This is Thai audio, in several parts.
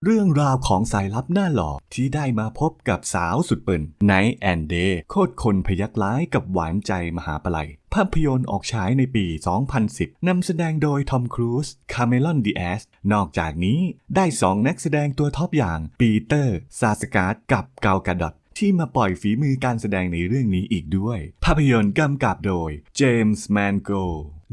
เรื่องราวของสายลับหน้าหล่อที่ได้มาพบกับสาวสุดเปิ่นไนท์แอนด์เดย์โคตรคนพยักร้ายกับหวานใจมหาปลัยภาพยนตร์ออกฉายในปี 2010 นำแสดงโดยทอมครูซ คาเมรอนดิแอสนอกจากนี้ได้2นักแสดงตัวท็อปอย่างปีเตอร์ ซาสการ์ดกับเกา กาดอตที่มาปล่อยฝีมือการแสดงในเรื่องนี้อีกด้วยภาพยนตร์กำกับโดยเจมส์ แมนโก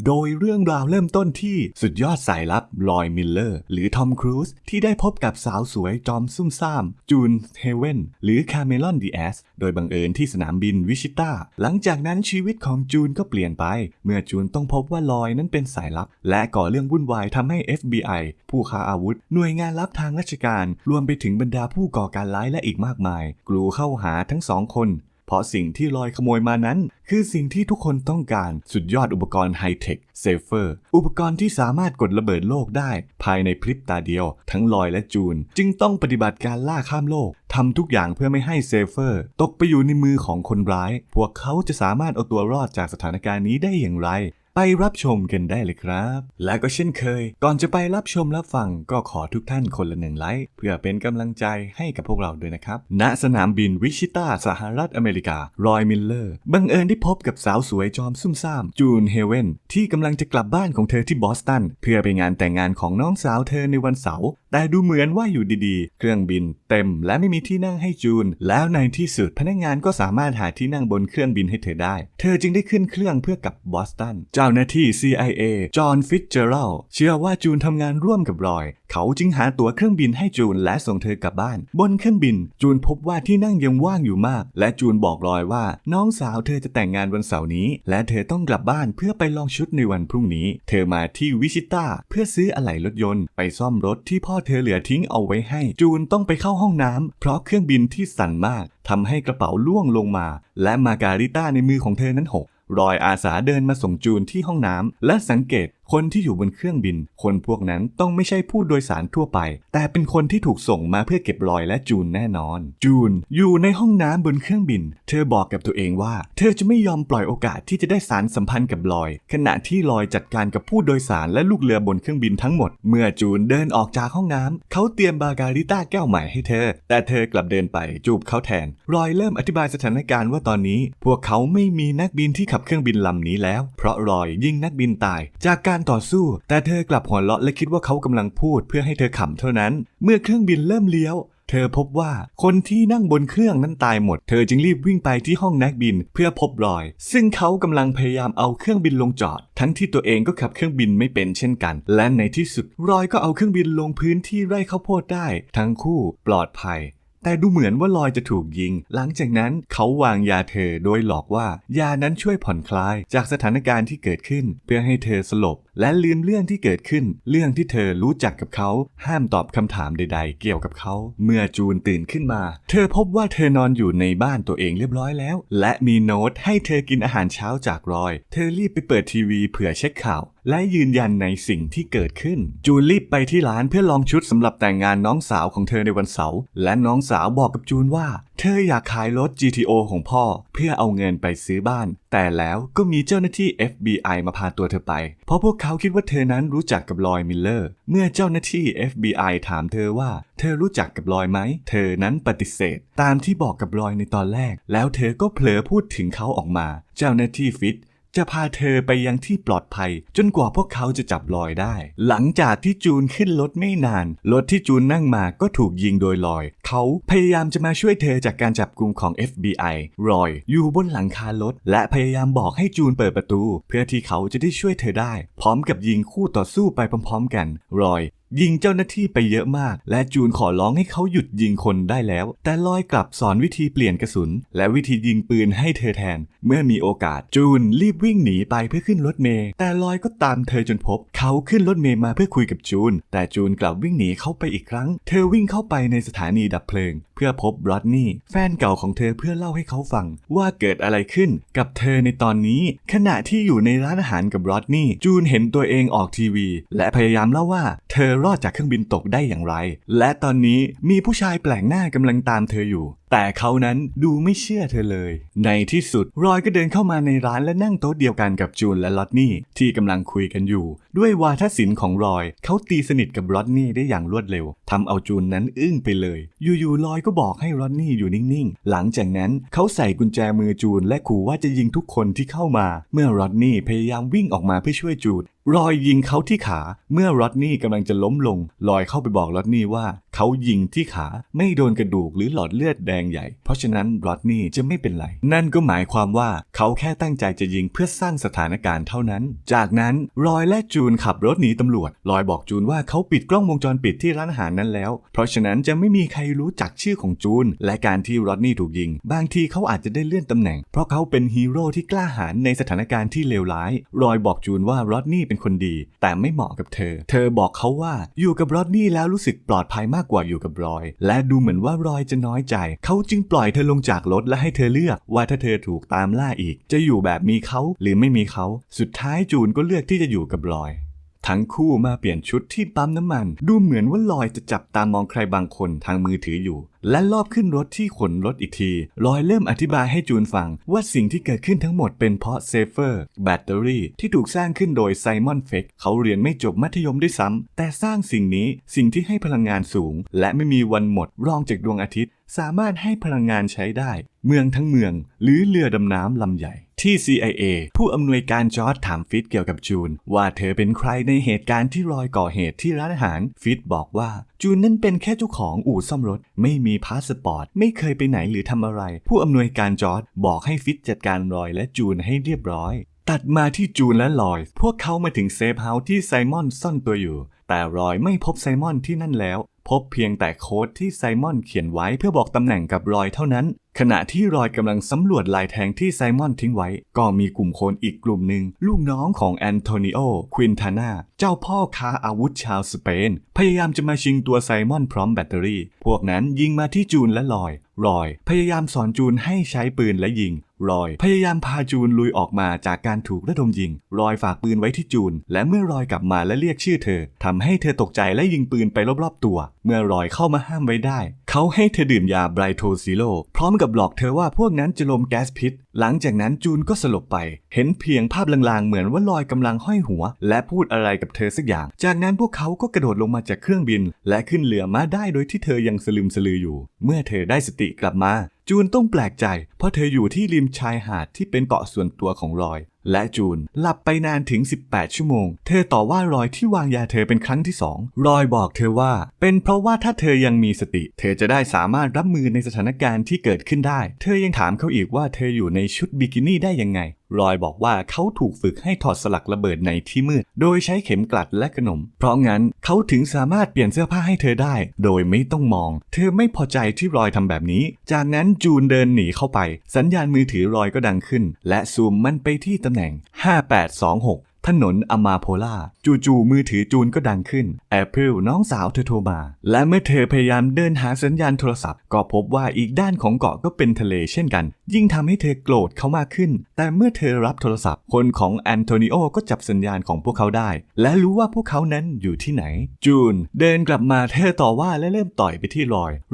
โดยเรื่องราวเริ่มต้นที่สุดยอดสายลับลอยมิลเลอร์หรือทอมครูซที่ได้พบกับสาวสวยจอมซุ่มซ่ามจูนเฮเวนหรือคาเมรอนดิแอสโดยบังเอิญที่สนามบินวิชิตาหลังจากนั้นชีวิตของจูนก็เปลี่ยนไปเมื่อจูนต้องพบว่าลอยนั้นเป็นสายลับและก่อเรื่องวุ่นวายทำให้ FBI ผู้ค้าอาวุธหน่วยงานลับทางราชการรวมไปถึงบรรดาผู้ก่อการร้ายและอีกมากมายกลูเข้าหาทั้งสองคนเพราะสิ่งที่ลอยขโมยมานั้นคือสิ่งที่ทุกคนต้องการสุดยอดอุปกรณ์ไฮเทคเซฟเฟอร์อุปกรณ์ที่สามารถกดระเบิดโลกได้ภายในพริบตาเดียวทั้งลอยและจูนจึงต้องปฏิบัติการล่าข้ามโลกทำทุกอย่างเพื่อไม่ให้เซฟเฟอร์ตกไปอยู่ในมือของคนร้ายพวกเขาจะสามารถเอาตัวรอดจากสถานการณ์นี้ได้อย่างไรไปรับชมกันได้เลยครับและก็เช่นเคยก่อนจะไปรับชมรับฟังก็ขอทุกท่านคนละ1 ไลค์เพื่อเป็นกำลังใจให้กับพวกเราด้วยนะครับณสนามบินวิชิตาสหรัฐอเมริการอยมิลเลอร์บังเอิญได้พบกับสาวสวยจอมซุ่มซ่ามจูนเฮเวนที่กำลังจะกลับบ้านของเธอที่บอสตันเพื่อไปงานแต่งงานของน้องสาวเธอในวันเสาร์แต่ดูเหมือนว่าอยู่ดีๆเครื่องบินเต็มและไม่มีที่นั่งให้จูนแล้วในที่สุดพนักงานก็สามารถหาที่นั่งบนเครื่องบินให้เธอได้เธอจึงได้ขึ้นเครื่องเพื่อกลับบอสตันเจ้าหน้าที่ CIA จอห์น ฟิตเจอรัลด์เชื่อว่าจูนทำงานร่วมกับรอยเขาจึงหาตั๋วเครื่องบินให้จูนและส่งเธอกลับบ้านบนเครื่องบินจูนพบว่าที่นั่งยังว่างอยู่มากและจูนบอกรอยว่าน้องสาวเธอจะแต่งงานวันเสาร์นี้และเธอต้องกลับบ้านเพื่อไปลองชุดในวันพรุ่งนี้เธอมาที่วิชิตาเพื่อซื้ออะไหล่รถยนต์ไปซ่อมรถที่พ่อเธอเหลือทิ้งเอาไว้ให้จูนต้องไปเข้าห้องน้ำเพราะเครื่องบินที่สั่นมากทำให้กระเป๋าล่วงลงมาและมาการิต้าในมือของเธอนั้นหกรอยอาสาเดินมาส่งจูนที่ห้องน้ำและสังเกตคนที่อยู่บนเครื่องบินคนพวกนั้นต้องไม่ใช่ผู้โดยสารทั่วไปแต่เป็นคนที่ถูกส่งมาเพื่อเก็บรอยและจูนแน่นอนจูนอยู่ในห้องน้ำบนเครื่องบินเธอบอกกับตัวเองว่าเธอจะไม่ยอมปล่อยโอกาสที่จะได้สารสัมพันธ์กับรอยขณะที่รอยจัดการกับผู้โดยสารและลูกเรือบนเครื่องบินทั้งหมดเมื่อจูนเดินออกจากห้องน้ำเขาเตรียมบาการิต้าแก้วใหม่ให้เธอแต่เธอกลับเดินไปจูบเขาแทนรอยเริ่มอธิบายสถานการณ์ว่าตอนนี้พวกเขาไม่มีนักบินที่ขับเครื่องบินลำนี้แล้วเพราะรอยยิงนักบินตายจากการต่อสู้แต่เธอกลับหัวเราะและคิดว่าเขากำลังพูดเพื่อให้เธอขำเท่านั้นเมื่อเครื่องบินเริ่มเลี้ยวเธอพบว่าคนที่นั่งบนเครื่องนั้นตายหมดเธอจึงรีบวิ่งไปที่ห้องนักบินเพื่อพบรอยซึ่งเขากำลังพยายามเอาเครื่องบินลงจอดทั้งที่ตัวเองก็ขับเครื่องบินไม่เป็นเช่นกันและในที่สุดรอยก็เอาเครื่องบินลงพื้นที่ไร่ข้าวโพดได้ทั้งคู่ปลอดภัยแต่ดูเหมือนว่าลอยจะถูกยิงหลังจากนั้นเขาวางยาเธอโดยหลอกว่ายานั้นช่วยผ่อนคลายจากสถานการณ์ที่เกิดขึ้นเพื่อให้เธอสลบและลืมเรื่องที่เกิดขึ้นเรื่องที่เธอรู้จักกับเขาห้ามตอบคำถามใดๆเกี่ยวกับเขาเมื่อจูนตื่นขึ้นมาเธอพบว่าเธอนอนอยู่ในบ้านตัวเองเรียบร้อยแล้วและมีโน้ตให้เธอกินอาหารเช้าจากรอยเธอรีบไปเปิดทีวีเผื่อเช็คข่าวและยืนยันในสิ่งที่เกิดขึ้นจูนรีบไปที่ร้านเพื่อลองชุดสำหรับแต่งงานน้องสาวของเธอในวันเสาร์และน้องสาวบอกกับจูนว่าเธออยากขายรถ GTO ของพ่อเพื่อเอาเงินไปซื้อบ้านแต่แล้วก็มีเจ้าหน้าที่ FBI มาพาตัวเธอไปเพราะพวกเขาคิดว่าเธอนั้นรู้จักกับลอยมิลเลอร์เมื่อเจ้าหน้าที่ FBI ถามเธอว่าเธอรู้จักกับลอยไหมเธอนั้นปฏิเสธตามที่บอกกับลอยในตอนแรกแล้วเธอก็เผลอพูดถึงเขาออกมาเจ้าหน้าที่ฟิตจะพาเธอไปยังที่ปลอดภัยจนกว่าพวกเขาจะจับลอยได้หลังจากที่จูนขึ้นรถไม่นานรถที่จูนนั่งมาก็ถูกยิงโดยลอยเขาพยายามจะมาช่วยเธอจากการจับกุมของ FBI รอยอยู่บนหลังคารถและพยายามบอกให้จูนเปิดประตูเพื่อที่เขาจะได้ช่วยเธอได้พร้อมกับยิงคู่ต่อสู้ไปพร้อมๆกันรอยยิงเจ้าหน้าที่ไปเยอะมากและจูนขอร้องให้เขาหยุดยิงคนได้แล้วแต่ลอยกลับสอนวิธีเปลี่ยนกระสุนและวิธียิงปืนให้เธอแทนเมื่อมีโอกาสจูนรีบวิ่งหนีไปเพื่อขึ้นรถเมล์แต่ลอยก็ตามเธอจนพบเขาขึ้นรถเมล์มาเพื่อคุยกับจูนแต่จูนกลับวิ่งหนีเข้าไปอีกครั้งเธอวิ่งเข้าไปในสถานีดับเพลิงเพื่อพบรอดนี่แฟนเก่าของเธอเพื่อเล่าให้เขาฟังว่าเกิดอะไรขึ้นกับเธอในตอนนี้ขณะที่อยู่ในร้านอาหารกับรอดนี่จูนเห็นตัวเองออกทีวีและพยายามเล่าว่าเธอรอดจากเครื่องบินตกได้อย่างไรและตอนนี้มีผู้ชายแปลกหน้ากำลังตามเธออยู่ แต่เขานั้นดูไม่เชื่อเธอเลยในที่สุดรอยก็เดินเข้ามาในร้านและนั่งโต๊ะเดียวกันกับจูนและลอตนี่ที่กำลังคุยกันอยู่ด้วยวาทศิลป์ของรอยเขาตีสนิทกับลอตนี่ได้อย่างรวดเร็วทำเอาจูนนั้นอึ้งไปเลยอยู่ๆรอยก็บอกให้ลอตนี่อยู่นิ่งๆหลังจากนั้นเขาใส่กุญแจมือจูนและขู่ว่าจะยิงทุกคนที่เข้ามาเมื่อลอตนี่พยายามวิ่งออกมาเพื่อช่วยจูนรอยยิงเขาที่ขาเมื่อลอตนี่กำลังจะล้มลงรอยเข้าไปบอกลอตนี่ว่าเขายิงที่ขาไม่โดนกระดูกหรือหลอดเลือดแดงใหญ่เพราะฉะนั้นลอตนี่จะไม่เป็นไรนั่นก็หมายความว่าเขาแค่ตั้งใจจะยิงเพื่อสร้างสถานการณ์เท่านั้นจากนั้นรอยและจูนขับรถหนีตำรวจรอยบอกจูนว่าเขาปิดกล้องวงจรปิดที่ร้านอาหารนั้นแล้วเพราะฉะนั้นจะไม่มีใครรู้จักชื่อของจูนและการที่ลอตนี่ถูกยิงบางทีเขาอาจจะได้เลื่อนตำแหน่งเพราะเขาเป็นฮีโร่ที่กล้าหาญในสถานการณ์ที่เลวร้ายรอยบอกจูนว่าลอตนี่เป็นคนดีแต่ไม่เหมาะกับเธอบอกเขาว่าอยู่กับลอตนี่แล้วรู้สึกปลอดภัยมากกว่าอยู่กับรอยและดูเหมือนว่ารอยจะน้อยใจเขาจึงปล่อยเธอลงจากรถและให้เธอเลือกว่าถ้าเธอถูกตามล่าอีกจะอยู่แบบมีเขาหรือไม่มีเขาสุดท้ายจูนก็เลือกที่จะอยู่กับรอยทั้งคู่มาเปลี่ยนชุดที่ปั๊มน้ำมันดูเหมือนว่าลอยจะจับตามองใครบางคนทางมือถืออยู่และลอบขึ้นรถที่ขนรถอีกทีลอยเริ่มอธิบายให้จูนฟังว่าสิ่งที่เกิดขึ้นทั้งหมดเป็นเพราะเซฟเฟอร์แบตเตอรี่ที่ถูกสร้างขึ้นโดยไซมอนเฟกเขาเรียนไม่จบมัธยมด้วยซ้ำแต่สร้างสิ่งที่ให้พลังงานสูงและไม่มีวันหมดรองจากดวงอาทิตย์สามารถให้พลังงานใช้ได้เมืองทั้งเมืองหรือเรือดำน้ำลำใหญ่ที่ CIA ผู้อำนวยการจอร์จถามฟิตเกี่ยวกับจูนว่าเธอเป็นใครในเหตุการณ์ที่รอยก่อเหตุที่ร้านอาหารฟิตบอกว่าจูนนั้นเป็นแค่เจ้าของอู่ซ่อมรถไม่มีพาสปอร์ตไม่เคยไปไหนหรือทำอะไรผู้อำนวยการจอร์จบอกให้ฟิตจัดการรอยและจูนให้เรียบร้อยตัดมาที่จูนและลอยพวกเขามาถึงเซฟเฮาส์ที่ไซมอนซ่อนตัวอยู่แต่รอยไม่พบไซมอนที่นั่นแล้วพบเพียงแต่โค้ดที่ไซมอนเขียนไว้เพื่อบอกตำแหน่งกับรอยเท่านั้นขณะที่รอยกำลังสำรวจลายแทงที่ไซมอนทิ้งไว้ก็มีกลุ่มคนอีกกลุ่มหนึ่งลูกน้องของแอนโทนิโอควินทาน่าเจ้าพ่อค้าอาวุธชาวสเปนพยายามจะมาชิงตัวไซมอนพร้อมแบตเตอรี่พวกนั้นยิงมาที่จูนและรอยพยายามสอนจูนให้ใช้ปืนและยิงรอยพยายามพาจูนลุยออกมาจากการถูกระดมยิงรอยฝากปืนไว้ที่จูนและเมื่อรอยกลับมาและเรียกชื่อเธอทำให้เธอตกใจและยิงปืนไปรอบๆตัวเมื่อรอยเข้ามาห้ามไว้ได้เขาให้เธอดื่มยาไบรโทซิโลพร้อมกับหลอกเธอว่าพวกนั้นจะลมแก๊สพิษหลังจากนั้นจูนก็สลบไปเห็นเพียงภาพลางๆเหมือนว่าลอยกำลังห้อยหัวและพูดอะไรกับเธอสักอย่างจากนั้นพวกเขาก็กระโดดลงมาจากเครื่องบินและขึ้นเรือมาได้โดยที่เธอยังสลึมสลืออยู่เมื่อเธอได้สติกลับมาจูนต้องแปลกใจเพราะเธออยู่ที่ริมชายหาดที่เป็นเกาะส่วนตัวของรอยและจูนหลับไปนานถึง18ชั่วโมงเธอต่อว่ารอยที่วางยาเธอเป็นครั้งที่2รอยบอกเธอว่าเป็นเพราะว่าถ้าเธอยังมีสติเธอจะได้สามารถรับมือในสถานการณ์ที่เกิดขึ้นได้เธอยังถามเขาอีกว่าเธออยู่ในชุดบิกินี่ได้ยังไงรอยบอกว่าเขาถูกฝึกให้ถอดสลักระเบิดในที่มืดโดยใช้เข็มกลัดและขนมเพราะงั้นเขาถึงสามารถเปลี่ยนเสื้อผ้าให้เธอได้โดยไม่ต้องมองเธอไม่พอใจที่รอยทำแบบนี้จากนั้นจูนเดินหนีเข้าไปสัญญาณมือถือรอยก็ดังขึ้นและซูมมันไปที่ตำแหน่ง5826ถนนอมาโพล่าจู่ๆมือถือจูนก็ดังขึ้นแอปเปิลน้องสาวเธอโทรมาและเมื่อเธอพยายามเดินหาสัญญาณโทรศัพท์ก็พบว่าอีกด้านของเกาะก็เป็นทะเลเช่นกันยิ่งทำให้เธอโกรธเขามากขึ้นแต่เมื่อเธอรับโทรศัพท์คนของแอนโทนิโอก็จับสัญญาณของพวกเขาได้และรู้ว่าพวกเขานั้นอยู่ที่ไหนจูนเดินกลับมาเธอต่อว่าและเริ่มต่อยไปที่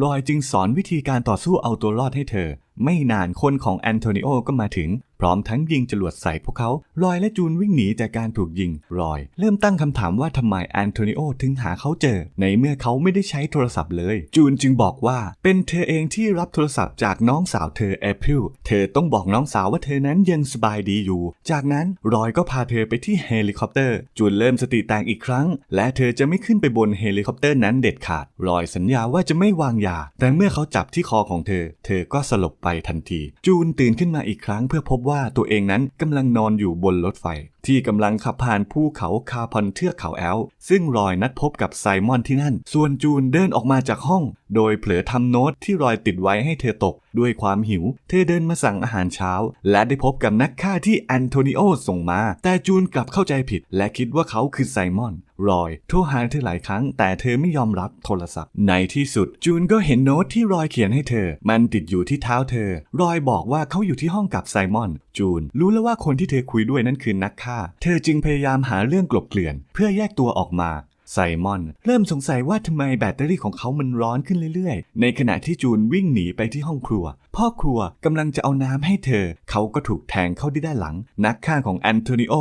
รอยจึงสอนวิธีการต่อสู้เอาตัวรอดให้เธอไม่นานคนของแอนโทนิโอก็มาถึงพร้อมทั้งยิงจรวดใส่พวกเขารอยและจูนวิ่งหนีจากการถูกยิงรอยเริ่มตั้งคำถามว่าทำไมแอนโทนิโอถึงหาเขาเจอในเมื่อเขาไม่ได้ใช้โทรศัพท์เลยจูนจึงบอกว่าเป็นเธอเองที่รับโทรศัพท์จากน้องสาวเธอแอปเปิลเธอต้องบอกน้องสาวว่าเธอนั้นยังสบายดีอยู่จากนั้นรอยก็พาเธอไปที่เฮลิคอปเตอร์จูนเริ่มสติแตกอีกครั้งและเธอจะไม่ขึ้นไปบนเฮลิคอปเตอร์นั้นเด็ดขาดรอยสัญญาว่าจะไม่วางยาแต่เมื่อเขาจับที่คอของเธอก็สลบไปทันทีจูนตื่นขึ้นมาอีกครั้งเพื่อพบว่าตัวเองนั้นกำลังนอนอยู่บนรถไฟที่กำลังขับผ่านภูเขาคาพอนเทือกเขาแอลป์ซึ่งรอยนัดพบกับไซมอนที่นั่นส่วนจูนเดินออกมาจากห้องโดยเผลอทำโน้ตที่รอยติดไว้ให้เธอตกด้วยความหิวเธอเดินมาสั่งอาหารเช้าและได้พบกับนักฆ่าที่แอนโทนิโอส่งมาแต่จูนกลับเข้าใจผิดและคิดว่าเขาคือไซมอนรอยโทรหาเธอหลายครั้งแต่เธอไม่ยอมรับโทรศัพท์ในที่สุดจูนก็เห็นโน้ตที่รอยเขียนให้เธอมันติดอยู่ที่เท้าเธอรอยบอกว่าเขาอยู่ที่ห้องกับไซมอนจูนรู้แล้วว่าคนที่เธอคุยด้วยนั้นคือนักฆ่าเธอจึงพยายามหาเรื่องกลบเกลื่อนเพื่อแยกตัวออกมา ไซมอนเริ่มสงสัยว่าทำไมแบตเตอรี่ของเขามันร้อนขึ้นเรื่อยๆในขณะที่จูนวิ่งหนีไปที่ห้องครัวพ่อครัวกำลังจะเอาน้ำให้เธอเขาก็ถูกแทงเข้าที่ด้านหลังนักฆ่าของแอนโทนิโอ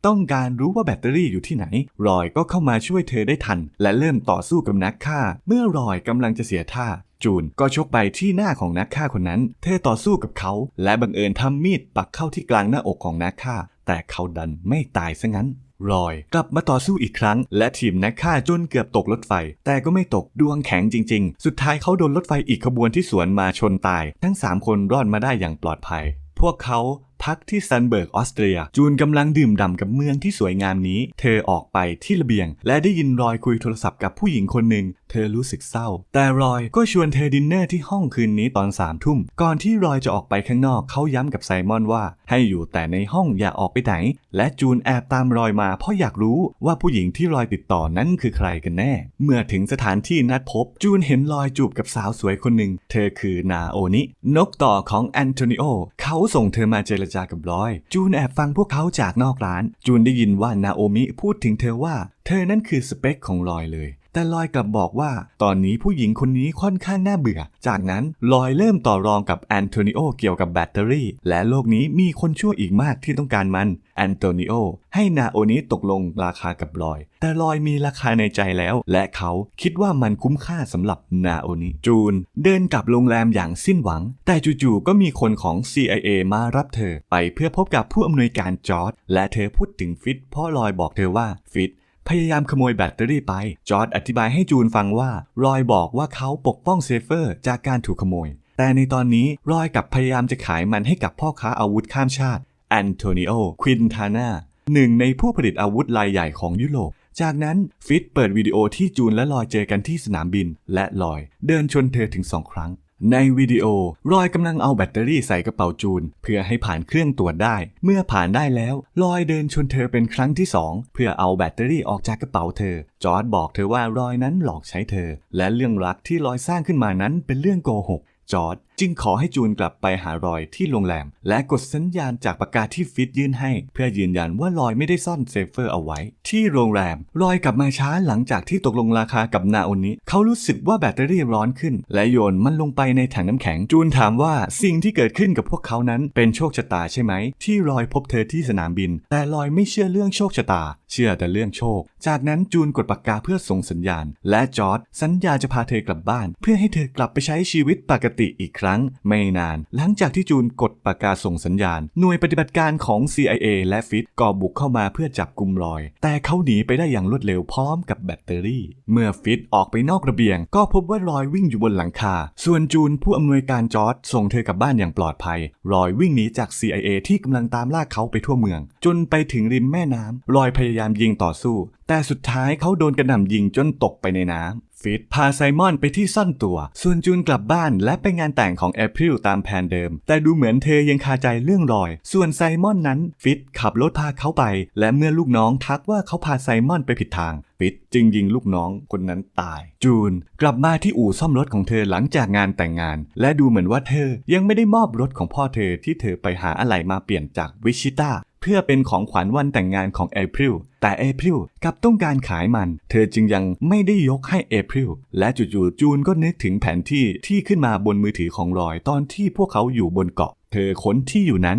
ต้องการรู้ว่าแบตเตอรี่อยู่ที่ไหนรอยก็เข้ามาช่วยเธอได้ทันและเริ่มต่อสู้กับนักฆ่าเมื่อรอยกำลังจะเสียท่าจูนก็ชกไปที่หน้าของนักฆ่าคนนั้นเธอต่อสู้กับเขาและบังเอิญทำมีดปักเข้าที่กลางหน้าอกของนักฆ่าแต่เขาดันไม่ตายซะงั้นรอยกลับมาต่อสู้อีกครั้งและทีมนักฆ่าจนเกือบตกรถไฟแต่ก็ไม่ตกดวงแข็งจริงๆสุดท้ายเขาโดนรถไฟอีกขบวนที่สวนมาชนตายทั้ง3คนรอดมาได้อย่างปลอดภัยพวกเขาพักที่ซันเบิร์กออสเตรียจูนกำลังดื่มด่ำกับเมืองที่สวยงามนี้เธอออกไปที่ระเบียงและได้ยินรอยคุยโทรศัพท์กับผู้หญิงคนหนึ่งเธอรู้สึกเศร้าแต่รอยก็ชวนเธอดินเนอร์ที่ห้องคืนนี้ตอน3 ทุ่มก่อนที่รอยจะออกไปข้างนอกเขาย้ำกับไซมอนว่าให้อยู่แต่ในห้องอย่าออกไปไหนและจูนแอบตามรอยมาเพราะอยากรู้ว่าผู้หญิงที่รอยติดต่อนั้นคือใครกันแน่เมื่อถึงสถานที่นัดพบจูนเห็นรอยจูบกับสาวสวยคนหนึ่งเธอคือนาโอนินกต่อของแอนโทนิโอเขาส่งเธอมาเจรจากับรอยจูนแอบฟังพวกเขาจากนอกร้านจูนได้ยินว่านาโอมิพูดถึงเธอว่าเธอนั่นคือสเปคของรอยเลยแต่ลอยกลับบอกว่าตอนนี้ผู้หญิงคนนี้ค่อนข้างน่าเบื่อจากนั้นลอยเริ่มต่อรองกับแอนโทนิโอเกี่ยวกับแบตเตอรี่และโลกนี้มีคนชั่วอีกมากที่ต้องการมันแอนโทนิโอให้นาโอนิตกลงราคากับลอยแต่ลอยมีราคาในใจแล้วและเขาคิดว่ามันคุ้มค่าสำหรับนาโอนิจูนเดินกลับโรงแรมอย่างสิ้นหวังแต่จู่ๆก็มีคนของ CIA มารับเธอไปเพื่อพบกับผู้อำนวยการจอร์จและเธอพูดถึงฟิตเพราะลอยบอกเธอว่าฟิตพยายามขโมยแบตเตอรี่ไปจอร์จอธิบายให้จูนฟังว่ารอยบอกว่าเขาปกป้องเซฟเฟอร์จากการถูกขโมยแต่ในตอนนี้รอยกลับพยายามจะขายมันให้กับพ่อค้าอาวุธข้ามชาติแอนโทนิโอควินทาน่าหนึ่งในผู้ผลิตอาวุธรายใหญ่ของยุโรปจากนั้นฟิตเปิดวิดีโอที่จูนและลอยเจอกันที่สนามบินและลอยเดินชนเธอถึง2 ครั้งในวิดีโอรอยกำลังเอาแบตเตอรี่ใส่กระเป๋าจูนเพื่อให้ผ่านเครื่องตรวจได้เมื่อผ่านได้แล้วรอยเดินชนเธอเป็นครั้งที่2เพื่อเอาแบตเตอรี่ออกจากกระเป๋าเธอจอร์จบอกเธอว่ารอยนั้นหลอกใช้เธอและเรื่องรักที่รอยสร้างขึ้นมานั้นเป็นเรื่องโกหกจอร์จจึงขอให้จูนกลับไปหารอยที่โรงแรมและกดสัญญาณจากปากกาที่ฟิตยื่นให้เพื่อยืนยันว่ารอยไม่ได้ซ่อนเซฟเฟอร์เอาไว้ที่โรงแรมรอยกลับมาช้าหลังจากที่ตกลงราคากับนาโอนิเขารู้สึกว่าแบตเตอรี่ร้อนขึ้นและโยนมันลงไปในถังน้ำแข็งจูนถามว่าสิ่งที่เกิดขึ้นกับพวกเขานั้นเป็นโชคชะตาใช่ไหมที่รอยพบเธอที่สนามบินแต่รอยไม่เชื่อเรื่องโชคชะตาเชื่อแต่เรื่องโชคจากนั้นจูนกดปากกาเพื่อส่งสัญญาณและจอร์จสัญญาจะพาเธอกลับบ้านเพื่อให้เธอกลับไปใช้ชีวิตปกติอีกครั้งไม่นานหลังจากที่จูนกดปากกาส่งสัญญาณหน่วยปฏิบัติการของ CIA และฟิตก็บุกเข้ามาเพื่อจับกุมรอยแต่เขาหนีไปได้อย่างรวดเร็วพร้อมกับแบตเตอรี่เมื่อฟิตออกไปนอกระเบียงก็พบว่ารอยวิ่งอยู่บนหลังคาส่วนจูนผู้อำนวยการจอร์จส่งเธอกลับบ้านอย่างปลอดภัยรอยวิ่งหนีจาก CIA ที่กำลังตามล่าเขาไปทั่วเมืองจนไปถึงริมแม่น้ำรอยพยายามยิงต่อสู้แต่สุดท้ายเขาโดนกระหน่ำยิงจนตกไปในน้ำฟิตพาไซมอนไปที่ซ่อนตัวส่วนจูนกลับบ้านและไปงานแต่งของแอพริลตามแผนเดิมแต่ดูเหมือนเธอยังคาใจเรื่องรอยส่วนไซมอนนั้นฟิตขับรถพาเขาไปและเมื่อลูกน้องทักว่าเขาพาไซมอนไปผิดทางฟิตจึงยิงลูกน้องคนนั้นตายจูนกลับมาที่อู่ซ่อมรถของเธอหลังจากงานแต่งงานและดูเหมือนว่าเธอยังไม่ได้มอบรถของพ่อเธอที่เธอไปหาอะไหล่มาเปลี่ยนจากวิชิต้าเพื่อเป็นของขวัญวันแต่งงานของเอพริลแต่เอพริลกลับต้องการขายมันเธอจึงยังไม่ได้ยกให้เอพริลและจู่ๆจูนก็นึกถึงแผนที่ขึ้นมาบนมือถือของรอยตอนที่พวกเขาอยู่บนเกาะเธอค้นที่อยู่นั้น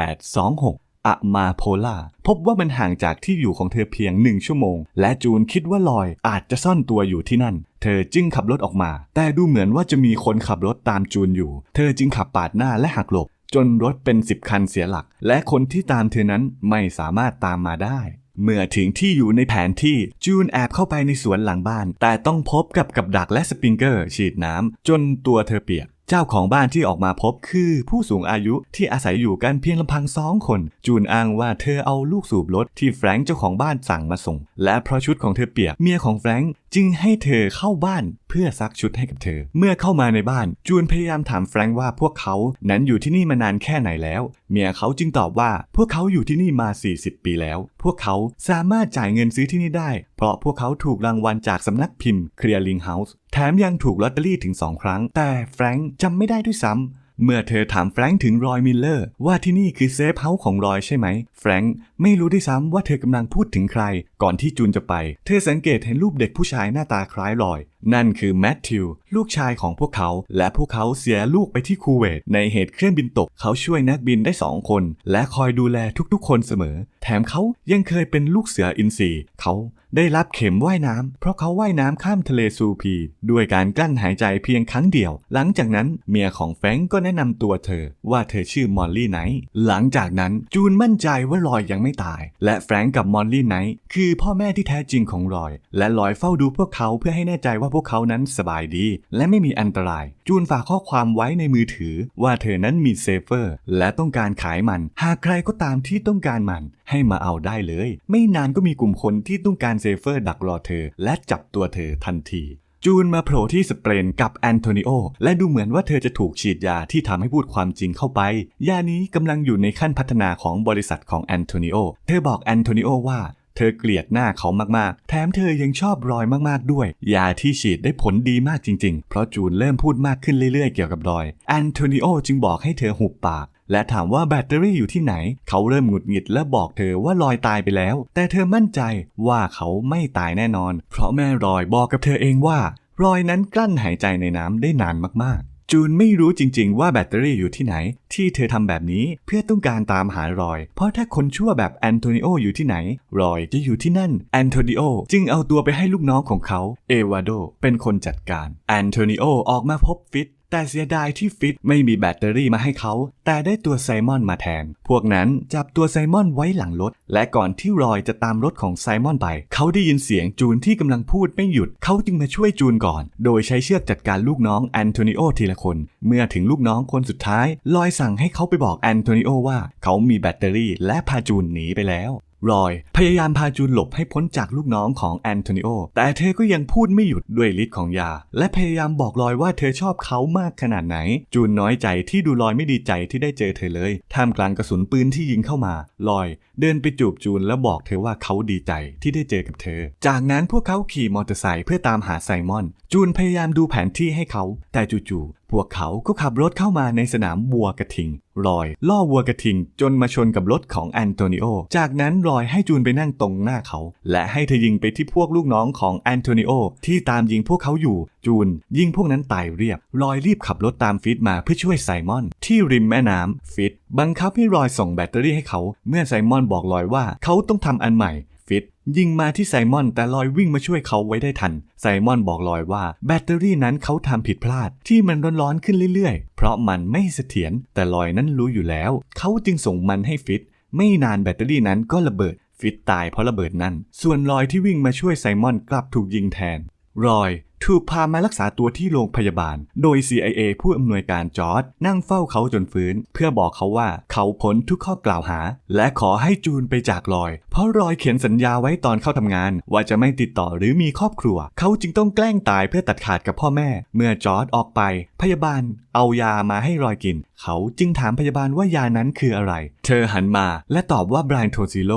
5826อะมาโพล่าพบว่ามันห่างจากที่อยู่ของเธอเพียง1 ชั่วโมงและจูนคิดว่าลอยอาจจะซ่อนตัวอยู่ที่นั่นเธอจึงขับรถออกมาแต่ดูเหมือนว่าจะมีคนขับรถตามจูนอยู่เธอจึงขับปาดหน้าและหักหลบจนรถเป็น10 คันเสียหลักและคนที่ตามเธอนั้นไม่สามารถตามมาได้เมื่อถึงที่อยู่ในแผนที่จูนแอบเข้าไปในสวนหลังบ้านแต่ต้องพบกับดักและสปริงเกอร์ฉีดน้ำจนตัวเธอเปียกเจ้าของบ้านที่ออกมาพบคือผู้สูงอายุที่อาศัยอยู่กันเพียงลำพัง2 คนจูนอ้างว่าเธอเอาลูกสูบรถที่แฟรงค์เจ้าของบ้านสั่งมาส่งและเพราะชุดของเธอเปียกเมียของแฟรงค์จึงให้เธอเข้าบ้านเพื่อซักชุดให้กับเธอเมื่อเข้ามาในบ้านจูนพยายามถามแฟรงค์ว่าพวกเขานั้นอยู่ที่นี่มานานแค่ไหนแล้วเมียเขาจึงตอบว่าพวกเขาอยู่ที่นี่มา40 ปีแล้วพวกเขาสามารถจ่ายเงินซื้อที่นี่ได้เพราะพวกเขาถูกรางวัลจากสำนักพิมพ์ Clearing House แถมยังถูกลอตเตอรี่ถึง2 ครั้งแต่แฟรงค์จำไม่ได้ด้วยซ้ำเมื่อเธอถามแฟรงค์ถึงรอยมิลเลอร์ว่าที่นี่คือเซฟเฮาส์ของรอยใช่ไหมแฟรงค์ไม่รู้ด้วยซ้ำว่าเธอกำลังพูดถึงใคร ก่อนที่จูนจะไปเธอสังเกตเห็นรูปเด็กผู้ชายหน้าตาคล้ายลอยนั่นคือแมทธิวลูกชายของพวกเขาและพวกเขาเสียลูกไปที่คูเวตในเหตุเครื่องบินตกเขาช่วยนักบินได้2 คนและคอยดูแลทุกๆคนเสมอแถมเขายังเคยเป็นลูกเสืออินทรีเขาได้รับเข็มว่ายน้ำเพราะเขาว่ายน้ำข้ามทะเลซูพีด้วยการกลั้นหายใจเพียงครั้งเดียวหลังจากนั้นเมียของแฟรงก์ก็แนะนำตัวเธอว่าเธอชื่อมอลลี่ไนท์หลังจากนั้นจูนมั่นใจว่าลอยยังไม่ตายและแฟรงก์กับมอลลี่ไนท์คือพ่อแม่ที่แท้จริงของลอยและลอยเฝ้าดูพวกเขาเพื่อให้แน่ใจว่าพวกเขานั้นสบายดีและไม่มีอันตรายจูนฝากข้อความไว้ในมือถือว่าเธอนั้นมีเซฟเฟอร์และต้องการขายมันหากใครก็ตามที่ต้องการมันให้มาเอาได้เลยไม่นานก็มีกลุ่มคนที่ต้องการเซฟเฟอร์ดักรอเธอและจับตัวเธอทันทีจูนมาโผล่ที่สเปนกับแอนโทนิโอและดูเหมือนว่าเธอจะถูกฉีดยาที่ทำให้พูดความจริงเข้าไปยานี้กำลังอยู่ในขั้นพัฒนาของบริษัทของแอนโทนิโอเธอบอกแอนโทนิโอว่าเธอเกลียดหน้าเขามากๆแถมเธอยังชอบรอยมากๆด้วยยาที่ฉีดได้ผลดีมากจริงๆเพราะจูนเริ่มพูดมากขึ้นเรื่อยๆเกี่ยวกับรอยแอนโทนิโอจึงบอกให้เธอหุบปากและถามว่าแบตเตอรี่อยู่ที่ไหนเขาเริ่มหงุดหงิดและบอกเธอว่าลอยตายไปแล้วแต่เธอมั่นใจว่าเขาไม่ตายแน่นอนเพราะแม่รอยบอกกับเธอเองว่ารอยนั้นกลั้นหายใจในน้ำได้นานมากๆจูนไม่รู้จริงๆว่าแบตเตอรี่อยู่ที่ไหนที่เธอทำแบบนี้เพื่อต้องการตามหารอยเพราะถ้าคนชั่วแบบแอนโทนิโออยู่ที่ไหนรอยจะอยู่ที่นั่นแอนโทนิโอจึงเอาตัวไปให้ลูกน้องของเขาเอวาโดเป็นคนจัดการแอนโทนิโอออกมาพบฟิตแต่เสียดายที่ฟิตไม่มีแบตเตอรี่มาให้เขาแต่ได้ตัวไซมอนมาแทนพวกนั้นจับตัวไซมอนไว้หลังรถและก่อนที่รอยจะตามรถของไซมอนไปเขาได้ยินเสียงจูนที่กำลังพูดไม่หยุดเขาจึงมาช่วยจูนก่อนโดยใช้เชือกจัดการลูกน้องแอนโทนิโอทีละคนเมื่อถึงลูกน้องคนสุดท้ายรอยสั่งให้เขาไปบอกแอนโทนิโอว่าเขามีแบตเตอรี่และพาจูนหนีไปแล้วรอยพยายามพาจูนหลบให้พ้นจากลูกน้องของแอนโทนิโอแต่เธอก็ยังพูดไม่หยุดด้วยฤทธิ์ของยาและพยายามบอกรอยว่าเธอชอบเขามากขนาดไหนจูนน้อยใจที่ดูรอยไม่ดีใจที่ได้เจอเธอเลยท่ามกลางกระสุนปืนที่ยิงเข้ามารอยเดินไปจูบจูนแล้วบอกเธอว่าเขาดีใจที่ได้เจอกับเธอจากนั้นพวกเขาขี่มอเตอร์ไซค์เพื่อตามหาไซมอนจูนพยายามดูแผนที่ให้เขาแต่จู่ๆพวกเขาก็ขับรถเข้ามาในสนามวัวกระทิงรอยล่อวัวกระทิงจนมาชนกับรถของแอนโทนิโอจากนั้นรอยให้จูนไปนั่งตรงหน้าเขาและให้เธอยิงไปที่พวกลูกน้องของแอนโทนิโอที่ตามยิงพวกเขาอยู่จูนยิงพวกนั้นตายเรียบรอยรีบขับรถตามฟิตมาเพื่อช่วยไซมอนที่ริมแม่น้ำฟิตบังคับให้รอยส่งแบตเตอรี่ให้เขาเมื่อไซมอนบอกรอยว่าเขาต้องทำอันใหม่ฟิตยิงมาที่ไซมอนแต่ลอยวิ่งมาช่วยเขาไว้ได้ทันไซมอนบอกลอยว่าแบตเตอรี่นั้นเขาทำผิดพลาดที่มันร้อนๆขึ้นเรื่อยๆเพราะมันไม่เสถียรแต่ลอยนั้นรู้อยู่แล้วเขาจึงส่งมันให้ฟิตไม่นานแบตเตอรี่นั้นก็ระเบิดฟิตตายเพราะระเบิดนั้นส่วนลอยที่วิ่งมาช่วยไซมอนกลับถูกยิงแทนรอยถูกพามารักษาตัวที่โรงพยาบาลโดย CIA ผู้อำนวยการจอร์จนั่งเฝ้าเขาจนฟื้นเพื่อบอกเขาว่าเขาพ้นทุกข้อกล่าวหาและขอให้จูนไปจากรอยเพราะรอยเขียนสัญญาไว้ตอนเข้าทำงานว่าจะไม่ติดต่อหรือมีครอบครัวเขาจึงต้องแกล้งตายเพื่อตัดขาดกับพ่อแม่เมื่อจอร์จออกไปพยาบาลเอายามาให้รอยกินเขาจึงถามพยาบาลว่ายานั้นคืออะไรเธอหันมาและตอบว่าไบรโทซิโล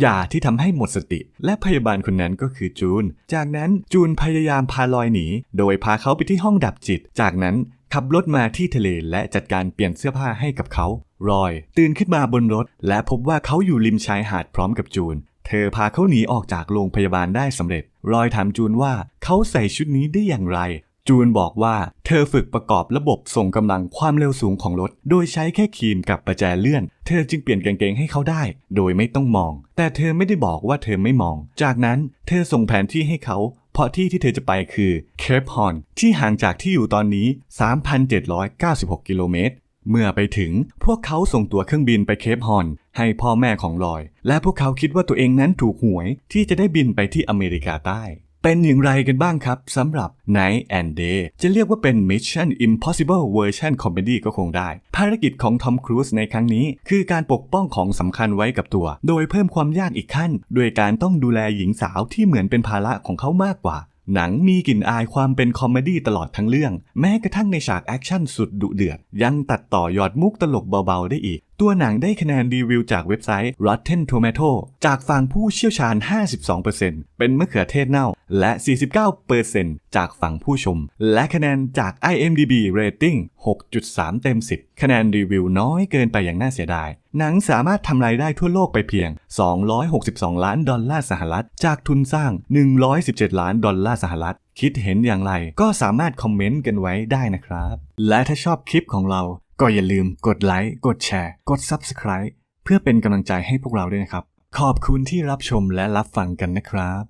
ยาที่ทำให้หมดสติและพยาบาลคนนั้นก็คือจูนจากนั้นจูนพยายามพาลอยหนีโดยพาเขาไปที่ห้องดับจิตจากนั้นขับรถมาที่ทะเลและจัดการเปลี่ยนเสื้อผ้าให้กับเขารอยตื่นขึ้นมาบนรถและพบว่าเขาอยู่ริมชายหาดพร้อมกับจูนเธอพาเขาหนีออกจากโรงพยาบาลได้สำเร็จรอยถามจูนว่าเขาใส่ชุดนี้ได้อย่างไรจูนบอกว่าเธอฝึกประกอบระบบส่งกำลังความเร็วสูงของรถโดยใช้แค่ครีมกับประแจเลื่อนเธอจึงเปลี่ยนกางเกงให้เขาได้โดยไม่ต้องมองแต่เธอไม่ได้บอกว่าเธอไม่มองจากนั้นเธอส่งแผนที่ให้เขาเพราะที่เธอจะไปคือเคปฮอร์นที่ห่างจากที่อยู่ตอนนี้ 3,796 กิโลเมตรเมื่อไปถึงพวกเขาส่งตั๋วเครื่องบินไปเคปฮอร์นให้พ่อแม่ของลอยและพวกเขาคิดว่าตัวเองนั้นถูกหวยที่จะได้บินไปที่อเมริกาใต้เป็นอย่างไรกันบ้างครับสำหรับ Night and Day จะเรียกว่าเป็น Mission Impossible Version Comedy ก็คงได้ภารกิจของทอมครูซในครั้งนี้คือการปกป้องของสำคัญไว้กับตัวโดยเพิ่มความยากอีกขั้นด้วยการต้องดูแลหญิงสาวที่เหมือนเป็นภาระของเขามากกว่าหนังมีกลิ่นอายความเป็นคอมเมดี้ตลอดทั้งเรื่องแม้กระทั่งในฉากแอคชั่นสุดดุเดือดยังตัดต่อหยอดมุกตลกเบาๆได้อีก ตัวหนังได้คะแนนรีวิวจากเว็บไซต์ Rotten Tomato จากฝั่งผู้เชี่ยวชาญ 52% เป็นมะเขือเทศเน่า และ 49% จากฝั่งผู้ชม และคะแนนจาก IMDb Rating 6.3 เต็ม 10 คะแนนรีวิวน้อยเกินไปอย่างน่าเสียดาย หนังสามารถทำรายได้ทั่วโลกไปเพียง 262 ล้านดอลลาร์สหรัฐจากทุนสร้าง 117 ล้านดอลลาร์สหรัฐคิดเห็นอย่างไรก็สามารถคอมเมนต์กันไว้ได้นะครับและถ้าชอบคลิปของเราก็อย่าลืมกดไลค์กดแชร์กด Subscribe เพื่อเป็นกำลังใจให้พวกเราด้วยนะครับขอบคุณที่รับชมและรับฟังกันนะครับ